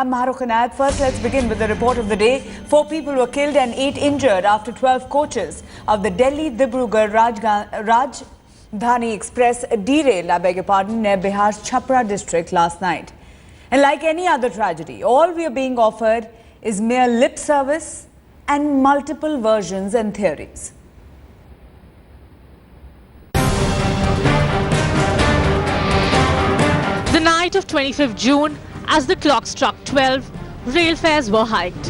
I'm Mahrukh Inayat. First, let's begin with the report of the day. 4 people were killed and 8 injured after 12 coaches of the Delhi-Dibrugarh Rajdhani Express derailed, near Bihar's Chhapra district last night. And like any other tragedy, all we are being offered is mere lip service and multiple versions and theories. The night of 25th June, as the clock struck 12, rail fares were hiked.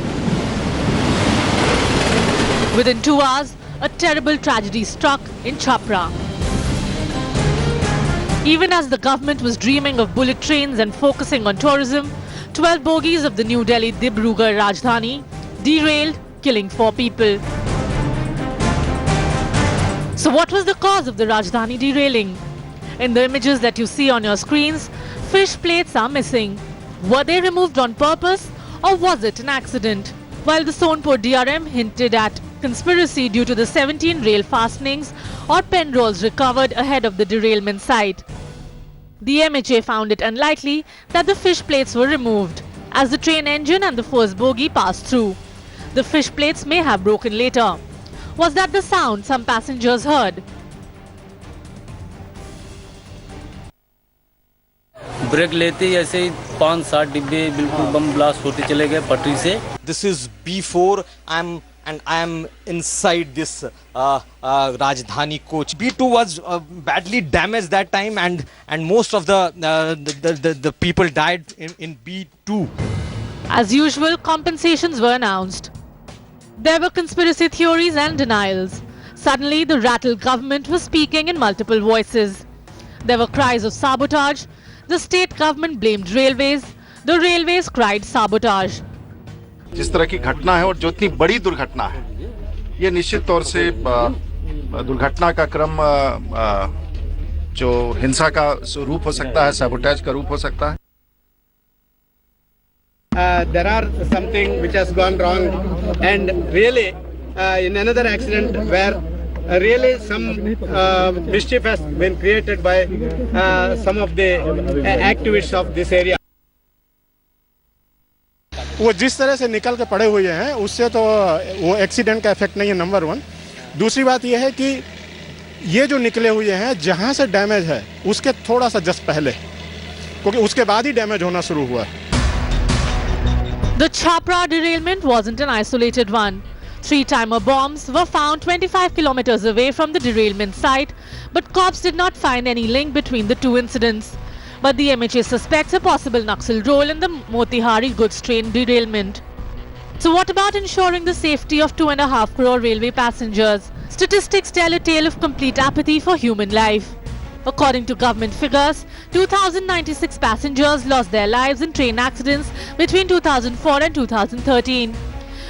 Within 2 hours, a terrible tragedy struck in Chhapra. Even as the government was dreaming of bullet trains and focusing on tourism, 12 bogies of the New Delhi-Dibrugarh Rajdhani derailed, killing 4 people. So what was the cause of the Rajdhani derailing? In the images that you see on your screens, fish plates are missing. Were they removed on purpose or was it an accident? While the Sonpur DRM hinted at conspiracy due to the 17 rail fastenings or pendrols recovered ahead of the derailment site, the MHA found it unlikely that the fish plates were removed as the train engine and the first bogie passed through. The fish plates may have broken later. Was that the sound some passengers heard? Break लेते ही ऐसे ही 5-7 डिब्बे बिल्कुल bomb blast होते चले गए पटरी से. This is B4 I am inside this Rajdhani coach. B2 was badly damaged that time and most of the people died in B2. As usual, compensations were announced. There were conspiracy theories and denials. Suddenly, the rattled government was speaking in multiple voices. There were cries of sabotage. The state government blamed railways. The railways cried sabotage. जिस तरह की घटना है और जो इतनी बड़ी दुर्घटना है, ये निश्चित तौर से दुर्घटना का क्रम जो हिंसा का रूप हो सकता है, sabotage का रूप हो सकता है. There are something which has gone wrong, and really in another accident where really some mischief has been created by some of the activists of this area. वो जिस तरह से निकल के पड़े हुए हैं उससे तो वो एक्सीडेंट का इफेक्ट नहीं है, नंबर 1. दूसरी बात ये है कि ये जो निकले हुए हैं जहां से डैमेज है उसके थोड़ा सा जस्ट पहले, क्योंकि उसके बाद ही डैमेज होना शुरू हुआ. The Chhapra derailment wasn't an isolated one. 3-timer bombs were found 25 kilometers away from the derailment site, but cops did not find any link between the two incidents. But the MHA suspects a possible Naxal role in the Motihari goods train derailment. So what about ensuring the safety of 2.5 crore railway passengers? Statistics tell a tale of complete apathy for human life. According to government figures, 2,096 passengers lost their lives in train accidents between 2004 and 2013.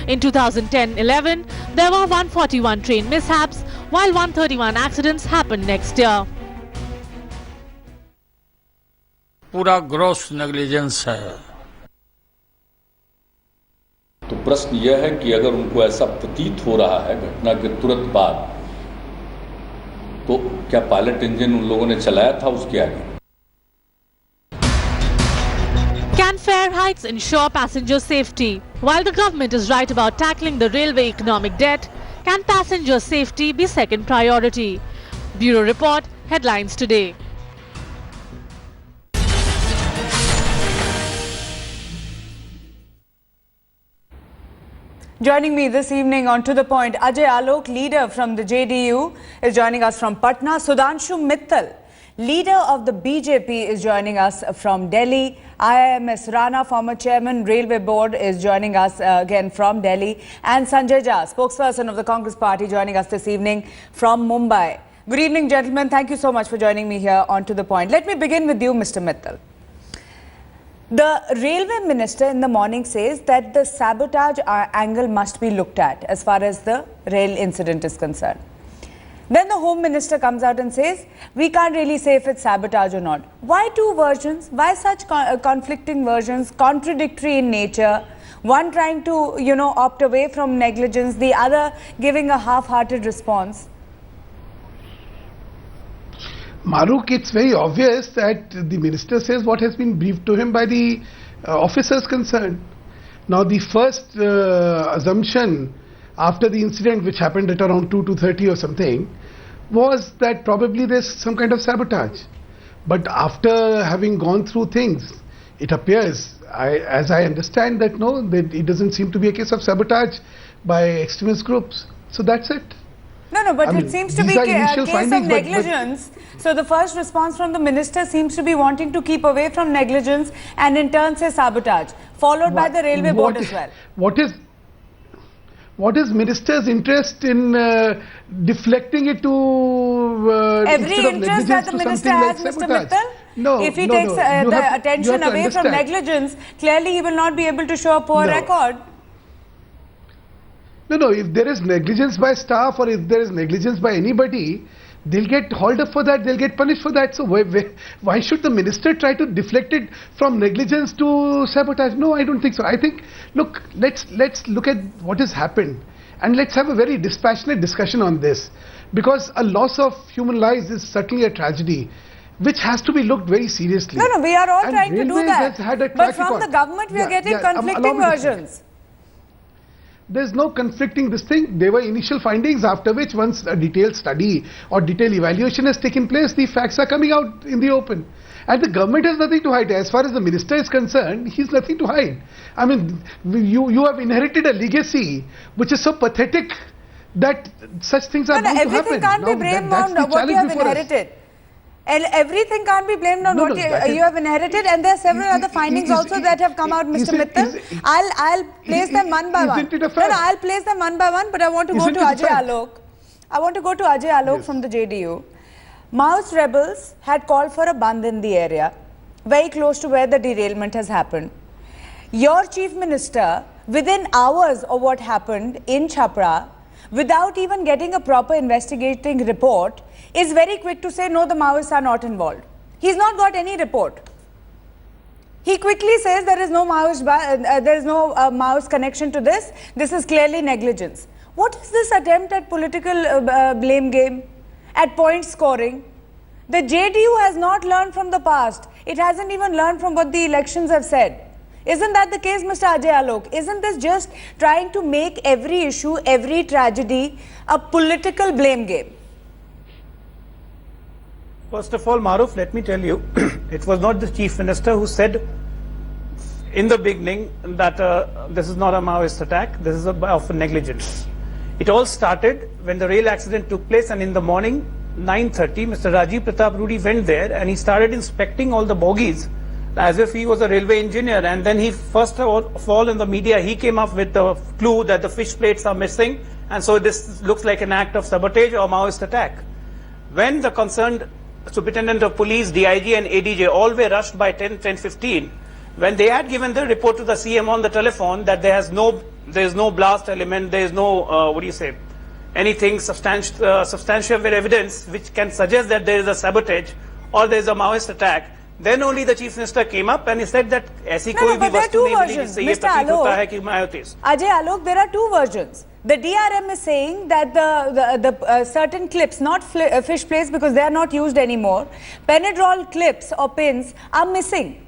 In 2010-11, there were 141 train mishaps, while 131 accidents happened next year. पूरा gross negligence है. तो प्रश्न यह है कि अगर उनको ऐसा प्रतीत हो रहा है घटना के तुरंत बाद, तो क्या पायलट इंजन उन लोगों ने चलाया था उसके आगे? Can fare hikes ensure passenger safety? While the government is right about tackling the railway economic debt, can passenger safety be second priority? Bureau Report, headlines today. Joining me this evening on To The Point, Ajay Alok, leader from the JDU, is joining us from Patna. Sudhanshu Mittal, leader of the BJP, is joining us from Delhi. IIMS Rana, former chairman, Railway Board, is joining us again from Delhi. And Sanjay Jha, spokesperson of the Congress Party, joining us this evening from Mumbai. Good evening, gentlemen. Thank you so much for joining me here on To The Point. Let me begin with you, Mr. Mittal. The Railway Minister in the morning says that the sabotage angle must be looked at as far as the rail incident is concerned. Then the Home Minister comes out and says, we can't really say if it's sabotage or not. Why two versions? Why such conflicting versions, contradictory in nature? One trying to, opt away from negligence, the other giving a half-hearted response. Mahrukh, it's very obvious that the minister says what has been briefed to him by the officers concerned. Now the first assumption after the incident, which happened at around 2:30 or something, was that probably there's some kind of sabotage. But after having gone through things, it appears, as I understand, that no, it doesn't seem to be a case of sabotage by extremist groups. So that's it. No, but it seems to be a case of negligence. So the first response from the minister seems to be wanting to keep away from negligence and in turn say sabotage, followed by the railway board as well. What is minister's interest in deflecting it to every interest that the minister has, like Mr. Mittal? No. If he takes the attention away from negligence, clearly he will not be able to show a poor record. No, if there is negligence by staff or if there is negligence by anybody, they'll get hauled up for that, they'll get punished for that. So why should the minister try to deflect it from negligence to sabotage? No, I don't think so. I think, look, let's look at what has happened and let's have a very dispassionate discussion on this, because a loss of human lives is certainly a tragedy which has to be looked very seriously. No, we are all trying to do that. But from the government we are getting conflicting versions. There's no conflicting this thing. There were initial findings, after which once a detailed study or detailed evaluation has taken place, the facts are coming out in the open. And the government has nothing to hide. As far as the minister is concerned, he's nothing to hide. I mean, you have inherited a legacy which is so pathetic that such things are going to happen. Everything can't be blamed on what you have inherited. Everything can't be blamed on what you have inherited, and there are several other findings also that have come out, Mr. Mittal. I'll place them one by one. I'll place them one by one, but I want to go to Ajay Alok. I want to go to Ajay Alok from the JDU. Maoist rebels had called for a bandh in the area, very close to where the derailment has happened. Your chief minister, within hours of what happened in Chhapra, without even getting a proper investigating report, is very quick to say, no, the Maoists are not involved. He's not got any report. He quickly says there is no Maoist connection to this. This is clearly negligence. What is this attempt at political blame game, at point scoring? The JDU has not learned from the past. It hasn't even learned from what the elections have said. Isn't that the case, Mr. Ajay Alok? Isn't this just trying to make every issue, every tragedy, a political blame game? First of all, Maruf, let me tell you, it was not the Chief Minister who said in the beginning that this is not a Maoist attack, this is of negligence. It all started when the rail accident took place, and in the morning, 9:30, Mr. Rajiv Pratap Rudy went there and he started inspecting all the bogies as if he was a railway engineer, and then he first of all in the media he came up with the clue that the fish plates are missing, and so this looks like an act of sabotage or Maoist attack. When the concerned Superintendent of Police, DIG and ADJ all were rushed by 10:15, when they had given the report to the CM on the telephone that there is no blast element, there is no anything substantial evidence which can suggest that there is a sabotage or there is a Maoist attack, then only the Chief Minister came up and he said that ऐसी कोई भी वस्तु नहीं मिली जिससे ये प्रतीत होता है कि मायोतीस. Ajay Alok, there are two versions. The DRM is saying that the certain clips, not fish plates because they are not used anymore, pendrol clips or pins are missing,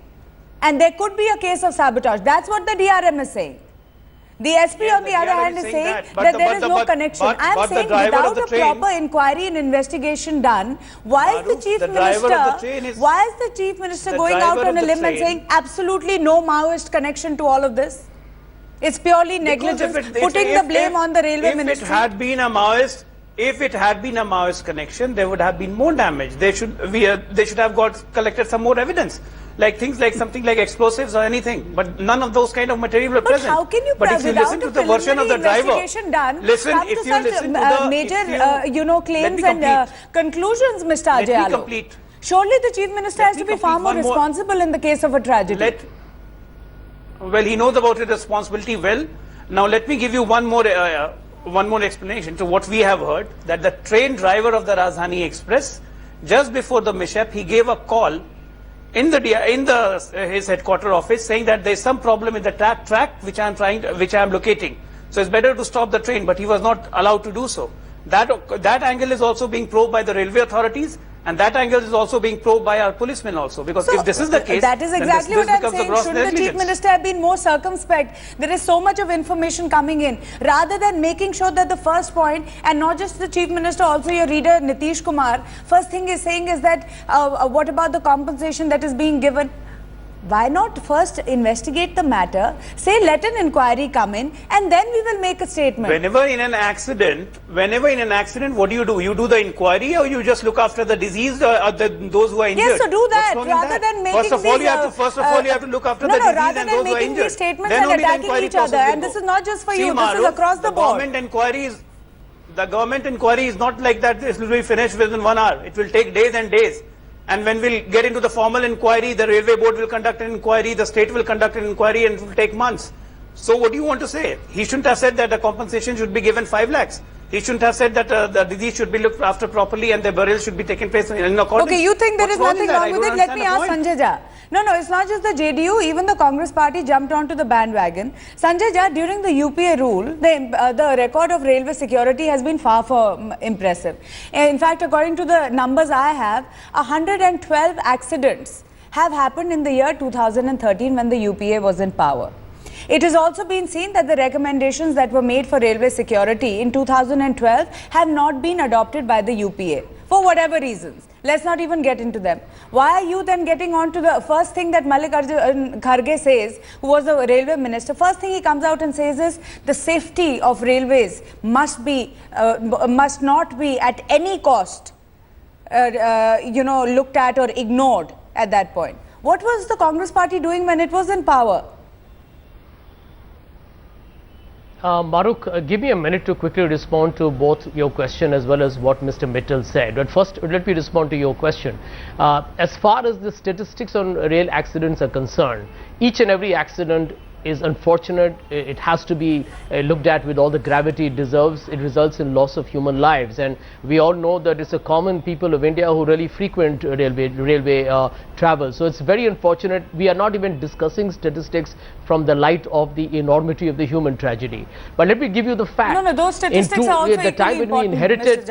and there could be a case of sabotage. That's what the DRM is saying. The SP on the other hand is saying that there is no connection. I am saying without a proper inquiry and investigation done, why is the Chief Minister going out on a limb and saying absolutely no Maoist connection to all of this? It's purely negligence, putting the blame on the Railway Ministry. If it had been a Maoist connection, there would have been more damage. They should have collected some more evidence, like things like something like explosives or anything. But none of those kind of material were present. How can you, if you listen to the version of the driver, major claims and conclusions, Mr. Ajay Alok? Surely the Chief Minister has to be far more responsible in the case of a tragedy. Well, he knows about his responsibility well. Now let me give you one more explanation to what we have heard, that the train driver of the Rajdhani Express, just before the mishap, he gave a call in his headquarter office saying that there is some problem in the track which I am locating. So it's better to stop the train, but he was not allowed to do so. That angle is also being probed by the railway authorities. And that angle is also being probed by our policemen also. Because if this is the case, that is exactly then what I'm becomes a saying. gross Shouldn't the Chief negligence. Minister have been more circumspect? There is so much of information coming in. Rather than making sure that the first point, and not just the Chief Minister, also your reader Nitish Kumar, first thing is saying is that what about the compensation that is being given? Why not first investigate the matter, say let an inquiry come in, and then we will make a statement. Whenever in an accident, what do? You do the inquiry, or you just look after the diseased or those who are injured? Yes, so do that What's wrong in rather than making First of all, you have to look after the diseased and those who are injured. these statements Then and only the attacking inquiry each other. process will And go. this is not just for See, you, this is Maru, across the board. The government inquiry is not like that. It will be finished within 1 hour. It will take days and days. And when we'll get into the formal inquiry, the railway board will conduct an inquiry, the state will conduct an inquiry, and it will take months. So what do you want to say? He shouldn't have said that the compensation should be given 5 lakhs. He shouldn't have said that the disease should be looked after properly and the burial should be taken place in accordance. Okay, you think there is nothing wrong with it? Let me ask Sanjay. Sanjay Jha. No, it's not just the JDU, even the Congress party jumped onto the bandwagon. Sanjay Jha, during the UPA rule, the record of railway security has been far from impressive. In fact, according to the numbers I have, 112 accidents have happened in the year 2013 when the UPA was in power. It has also been seen that the recommendations that were made for railway security in 2012 have not been adopted by the UPA for whatever reasons. Let's not even get into them. Why are you then getting on to the first thing that Mallikarjun Kharge says, who was the railway minister? First thing he comes out and says is the safety of railways must not be at any cost, looked at or ignored at that point. What was the Congress party doing when it was in power? Maruk, give me a minute to quickly respond to both your question as well as what Mr. Mittal said. But first, let me respond to your question. As far as the statistics on rail accidents are concerned, each and every accident is unfortunate. It has to be looked at with all the gravity it deserves. It results in loss of human lives, and we all know that it's a common people of India who really frequent railway travel. So it's very unfortunate. We are not even discussing statistics from the light of the enormity of the human tragedy. But let me give you the fact. No, those statistics are also the time when we inherited.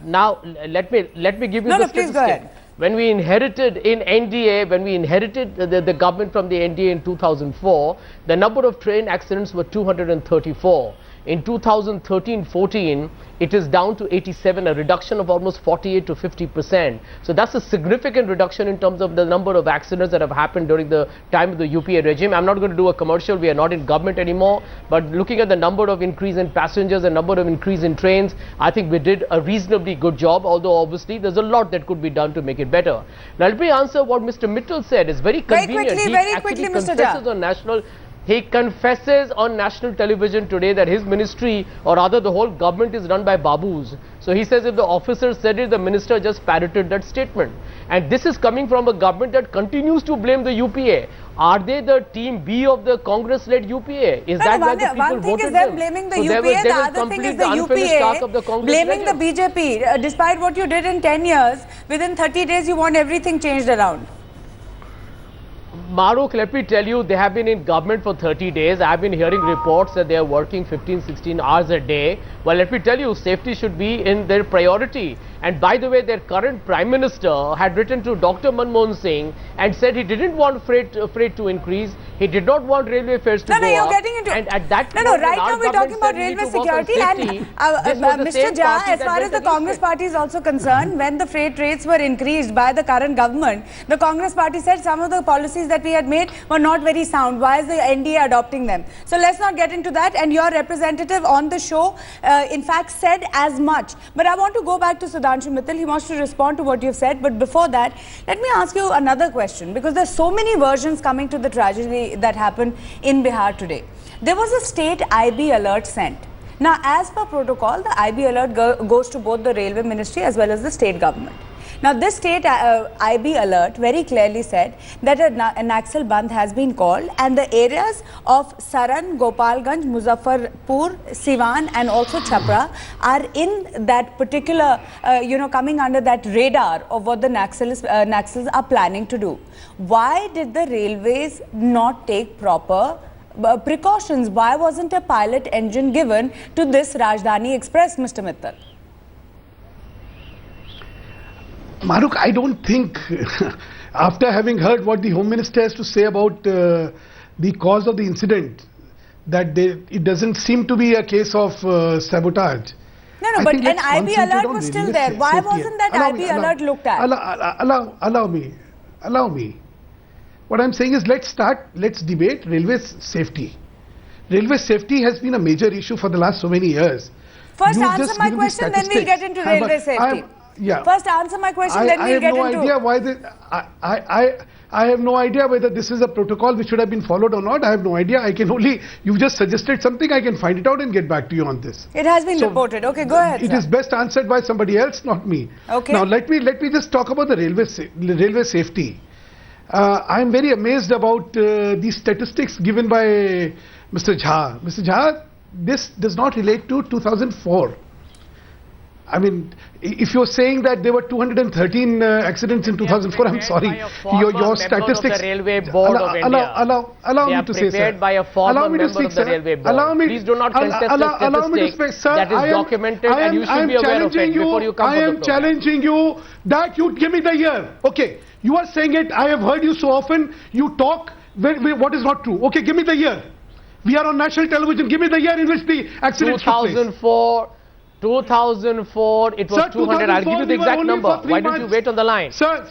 Now let me give you the statistics. Please go ahead. When we inherited the government from the NDA in 2004, the number of train accidents were 234. In 2013-14, it is down to 87, a reduction of almost 48 to 50%. So that's a significant reduction in terms of the number of accidents that have happened during the time of the UPA regime. I'm not going to do a commercial. We are not in government anymore. But looking at the number of increase in passengers and number of increase in trains, I think we did a reasonably good job, although obviously there's a lot that could be done to make it better. Now let me answer what Mr. Mittal said. It's very convenient. Very quickly, Mr. Jha. He confesses on national television today that his ministry, or rather the whole government, is run by babus. So he says if the officer said it, the minister just parroted that statement. And this is coming from a government that continues to blame the UPA. Are they the team B of the Congress-led UPA? Is that why the people voted them? One thing is them blaming the UPA, the other thing is the UPA blaming the BJP. Despite what you did in 10 years, within 30 days you want everything changed around. Maruk, let me tell you, they have been in government for 30 days. I have been hearing reports that they are working 15, 16 hours a day. Well, let me tell you, safety should be in their priority. And by the way, their current Prime Minister had written to Dr. Manmohan Singh and said he didn't want freight to increase. He did not want railway fares to go up. You're getting into... And at that right now we're talking about railway security and Mr. Jha, as far as the Congress party is also concerned, when the freight rates were increased by the current government, the Congress party said some of the policies that we had made were not very sound. Why is the NDA adopting them? So let's not get into that. And your representative on the show, in fact, said as much. But I want to go back to Sudhanshu Mittal. He wants to respond to what you've said. But before that, let me ask you another question, because there's so many versions coming to the tragedy that happened in Bihar today. There was a state IB alert sent. Now, as per protocol, the IB alert goes to both the Railway Ministry as well as the state government. Now, this state IB alert very clearly said that a Naxal Bandh has been called, and the areas of Saran, Gopalganj, Muzaffarpur, Siwan and also Chhapra are in that particular, coming under that radar of what the Naxals are planning to do. Why did the railways not take proper precautions? Why wasn't a pilot engine given to this Rajdhani Express, Mr. Mittal? Maruk, I don't think, after having heard what the Home Minister has to say about the cause of the incident, that it doesn't seem to be a case of sabotage. No, but an IB alert was still there. Why wasn't that IB alert looked at? Allow me. What I'm saying is let's debate railway safety. Railway safety has been a major issue for the last so many years. First answer my question, then we'll get into railway safety. First answer my question, then we'll get into... I have no idea whether this is a protocol which should have been followed or not. I have no idea. You just suggested something. I can find it out and get back to you on this. It has been reported. Okay, go ahead. It is best answered by somebody else, not me. Okay. Now let me just talk about the railway safety. I am very amazed about these statistics given by Mr. Jha. Mr. Jha, this does not relate to 2004. I mean, if you're saying that there were 213 accidents in 2004, I'm sorry. Your statistics. Railway Board of India. Allow me to say, sir. By a former member of the Railway Board. Please do not contest the statistics that is documented, and you should be aware of it before you come to the program. I am challenging you that you give me the year. Okay, you are saying it. I have heard you so often. You talk what is not true. Okay, give me the year. We are on national television. Give me the year in which the accident took place. 2004, it was sir, 200. I'll give you the exact number. Why don't you wait on the line? Sir.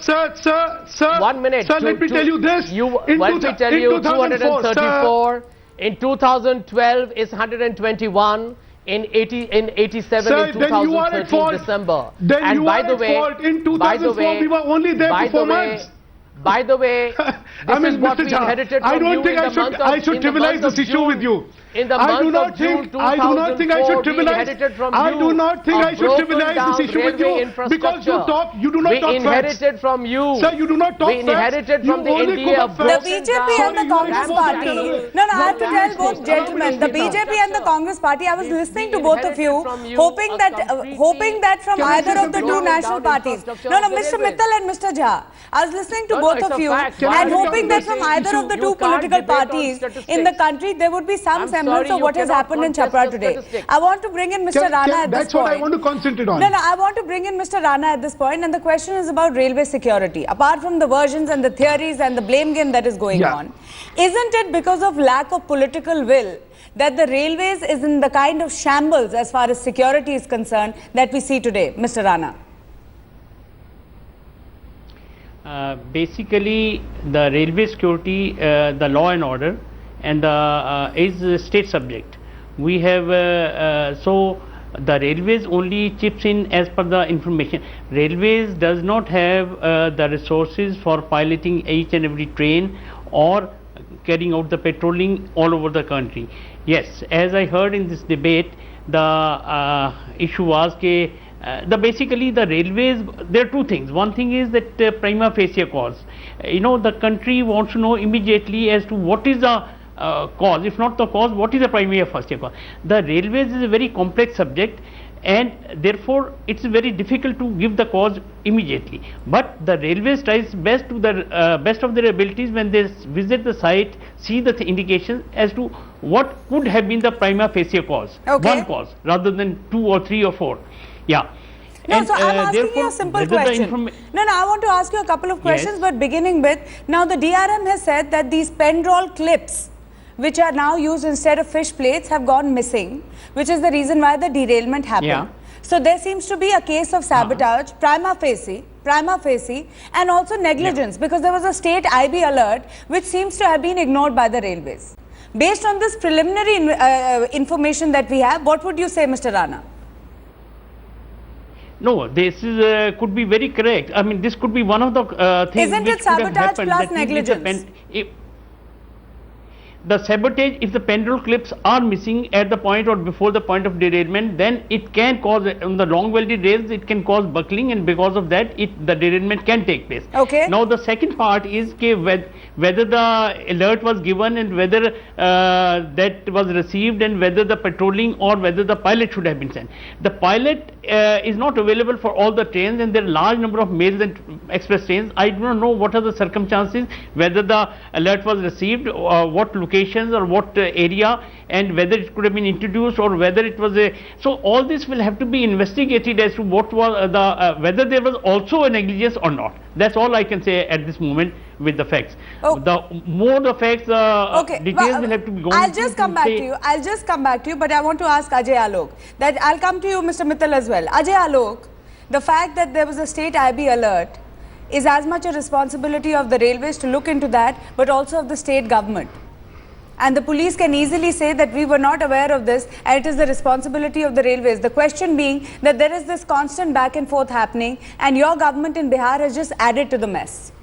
1 minute. Sir, let me tell you this. Let me tell you 234. Sir. In 2012 is 121. In 87, sir, in 2013 December. Then and you by are the at way, fault. In 2004, we were only there for 4 months. By the way, this is what we inherited from you in the month of June. I should trivialize this issue with you. In the month of June 2004, I do not think I should trivialize this issue with you because you do not talk facts. We inherited from you. Sir, you do not talk facts. We inherited from the NDA. The BJP and the Congress party. No, I have to tell both gentlemen. The BJP and the Congress party. I was listening to both of you, hoping that from either of the two national parties. No, Mr. Mittal and Mr. Jha. I was listening to both of you and hoping that from either of the two political parties in the country there would be some semblance of what has happened in Chhapra today. I want to bring in Mr. Rana at this point. That's what I want to concentrate on. No, I want to bring in Mr. Rana at this point, and the question is about railway security. Apart from the versions and the theories and the blame game that is going on, isn't it because of lack of political will that the railways is in the kind of shambles as far as security is concerned that we see today? Mr. Rana. Basically, the railway security, the law and order, and is a state subject. We have so the railways only chips in as per the information. Railways does not have the resources for piloting each and every train or carrying out the patrolling all over the country. Yes, as I heard in this debate, the issue was basically the railways, there are two things. One thing is that prima facie cause. The country wants to know immediately as to what is the cause. If not the cause, what is the prima facie cause? The railways is a very complex subject, and therefore it's very difficult to give the cause immediately. But the railways tries best to the best of their abilities when they visit the site, see the indications as to what could have been the prima facie cause. One cause rather than 2 or 3 or 4. Yeah. No, so I'm asking you a simple question. No, I want to ask you a couple of questions, but beginning with, now the DRM has said that these pendrol clips, which are now used instead of fish plates, have gone missing, which is the reason why the derailment happened. Yeah. So there seems to be a case of sabotage, prima facie, and also negligence, because there was a state IB alert, which seems to have been ignored by the railways. Based on this preliminary information that we have, what would you say, Mr. Rana? No, this is could be very correct. I mean, this could be one of the things. Isn't it sabotage plus negligence? The sabotage, if the pendrol clips are missing at the point or before the point of derailment, then it can cause, on the long welded rails, it can cause buckling, and because of that, the derailment can take place. Okay. Now the second part is whether the alert was given and whether that was received and whether the patrolling or whether the pilot should have been sent. The pilot is not available for all the trains, and there are large number of mails and express trains. I do not know what are the circumstances, whether the alert was received, what location locations or what area, and whether it could have been introduced or whether it was a. So all this will have to be investigated as to what was whether there was also a negligence or not. That's all I can say at this moment with the facts. The more the facts, details will have to be gone. I'll just come back to you. I'll just come back to you, but I want to ask Ajay Alok that I'll come to you, Mr. Mittal, as well. Ajay Alok, the fact that there was a state IB alert is as much a responsibility of the railways to look into that, but also of the state government. And the police can easily say that we were not aware of this and it is the responsibility of the railways. The question being that there is this constant back and forth happening and your government in Bihar has just added to the mess.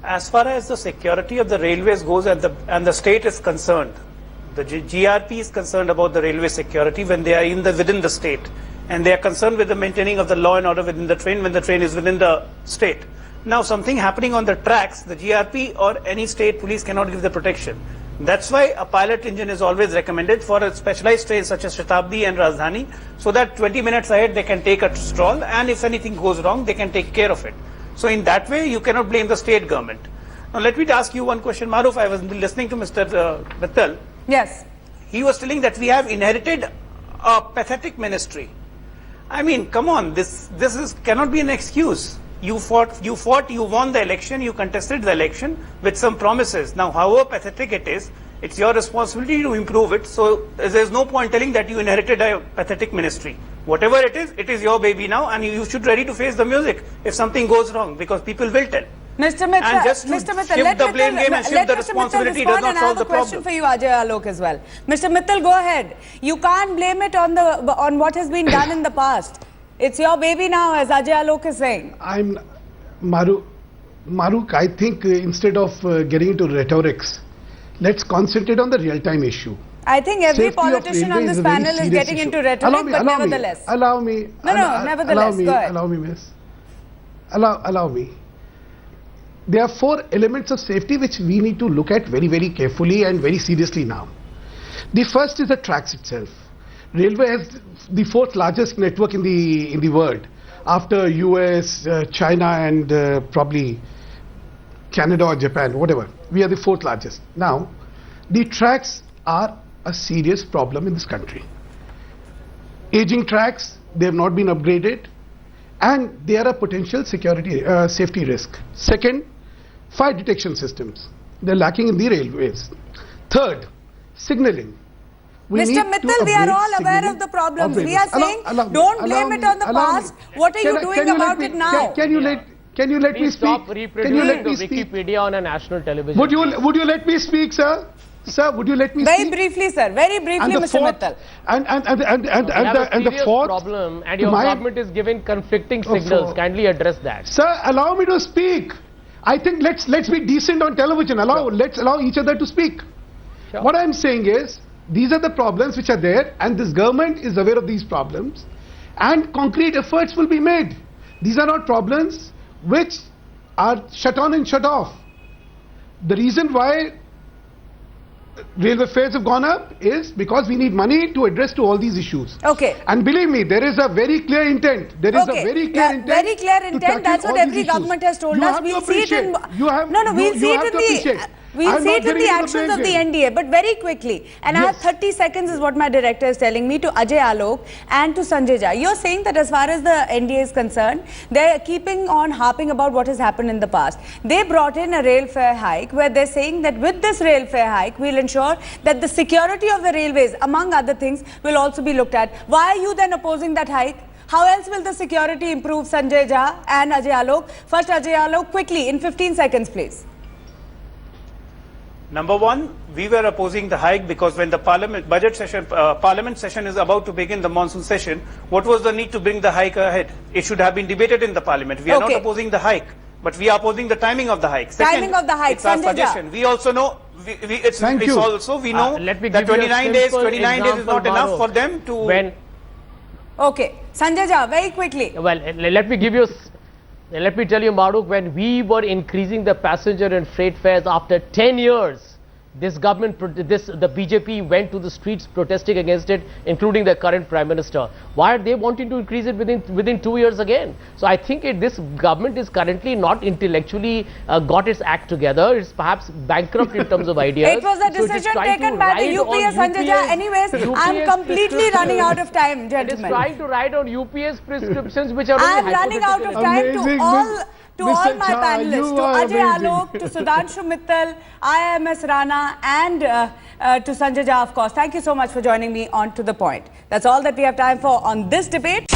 As far as the security of the railways goes and the state is concerned, the GRP is concerned about the railway security when they are within the state, and they are concerned with the maintaining of the law and order within the train when the train is within the state. Now something happening on the tracks, the GRP or any state police cannot give the protection. That's why a pilot engine is always recommended for a specialized train such as Shatabdi and Rajdhani, so that 20 minutes ahead they can take a stroll, and if anything goes wrong they can take care of it. So in that way you cannot blame the state government. Now let me ask you one question, Maruf. I was listening to Mr. Mittal. Yes. He was telling that we have inherited a pathetic ministry. I mean, come on, this cannot be an excuse. You fought, you won the election, you contested the election with some promises. Now, however pathetic it is, it's your responsibility to improve it. So there's no point telling that you inherited a pathetic ministry. Whatever it is your baby now, and you should be ready to face the music if something goes wrong, because people will tell. Mr. Mittal, and just to shift the blame game and shift the responsibility does not solve the problem. I have a question for you, Ajay Alok, as well. Mr. Mittal, go ahead. You can't blame it on what has been done in the past. It's your baby now, as Ajay Alok is saying. Maruk, I think instead of getting into rhetorics, let's concentrate on the real-time issue. I think every politician on this panel is getting into rhetoric, but nevertheless. Allow me. Nevertheless, go ahead. Allow me, miss. Allow me. There are 4 elements of safety which we need to look at very, very carefully and very seriously now. The first is the tracks itself. Railway has the 4th largest network in the world, after US, China and probably Canada or Japan, whatever. We are the 4th largest. Now, the tracks are a serious problem in this country. Aging tracks, they have not been upgraded, and they are a potential safety risk. Second, fire detection systems. They're lacking in the railways. Third, signaling. Mr. Mittal, we are all aware of the problems. We are saying don't blame it on the past. What are you doing about it now? Can you let me speak? Stop reproducing the Wikipedia on a national television. Would you let me speak, sir? Sir, would you let me speak? Very briefly, sir. Very briefly, Mr. Mittal. And the fourth problem, and your government is giving conflicting signals. Kindly address that. Sir, allow me to speak. I think let's be decent on television. Let's allow each other to speak. Sure. What I'm saying is, these are the problems which are there, and this government is aware of these problems, and concrete efforts will be made. These are not problems which are shut on and shut off. The reason why railway fares have gone up is because we need money to address to all these issues. Okay. And believe me, there is a very clear intent. There is a very clear intent. Very clear intent. That's what every government has told us. We'll see it in. We'll see it in the. We'll see it in the actions of the NDA, but very quickly. And I have 30 seconds is what my director is telling me, to Ajay Alok and to Sanjay Jha. You're saying that as far as the NDA is concerned, they're keeping on harping about what has happened in the past. They brought in a rail fare hike where they're saying that with this rail fare hike, we'll ensure that the security of the railways, among other things, will also be looked at. Why are you then opposing that hike? How else will the security improve, Sanjay Jha and Ajay Alok? First, Ajay Alok, quickly, in 15 seconds, please. Number one, we were opposing the hike because when the parliament session is about to begin, the monsoon session, what was the need to bring the hike ahead? It should have been debated in the parliament. We are not opposing the hike, but we are opposing the timing of the hike. Second, timing of the hike, it's our suggestion. We also know, we know that 29 days is not enough for them to... Okay, Sanjay Jha, very quickly. Well, let me tell you, Maruk, when we were increasing the passenger and freight fares after 10 years, this government, the BJP went to the streets protesting against it, including the current Prime Minister. Why are they wanting to increase it within 2 years again? So I think this government is currently not intellectually got its act together. It's perhaps bankrupt in terms of ideas. It was a decision taken by the UPS, Sanjay. Anyways, I'm completely running out of time, gentlemen. It is trying to ride on UPS prescriptions, which are I'm running out of time. To all my panelists, to Ajay Alok, to Sudhanshu Mittal, IMS Rana and to Sanjay Jha, of course. Thank you so much for joining me on To The Point. That's all that we have time for on this debate.